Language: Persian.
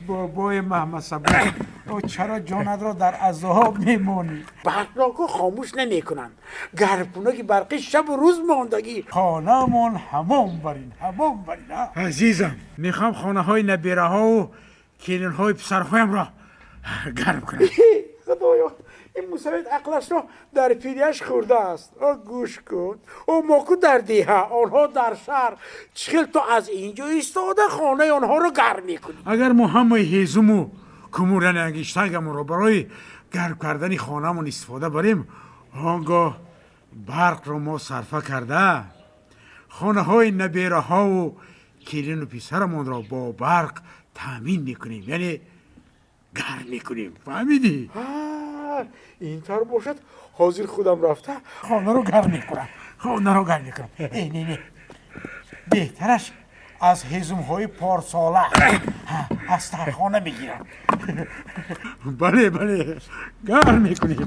بابای محمد صبور او چرا جانت را در عذاب میمانی؟ برقا خاموش نمیکنن. گرپونا که برقی شب و روز ماندگی. خانه‌مان همام برین ها؟ عزیزم میخوام خانه های نبیره ها و کلین های پسرهایم را گرم کنم. خدایا این موسویت عقلش را در پیریش خورده است. گوش کن. او ماکو در دیه آنها در شهر. چخیل تو از اینجا ایستاده خانه آنها رو گرم میکنی. اگر ما همه هیزم و کمورن انگشتگم را برای گرم کردن خانه‌مون استفاده بریم، آنگاه برق را ما صرفه کرده خانه های نبیره ها و کلین و پسرمون را با برق تامین میکنیم، یعنی گرم میکنیم. فهمیدی؟ اینطور باشد حاضر خودم رفته خانه رو گرم میکنم. نه بهترش از هیزم های پارساله از ترخانه میگیرم. بله گرم میکنیم.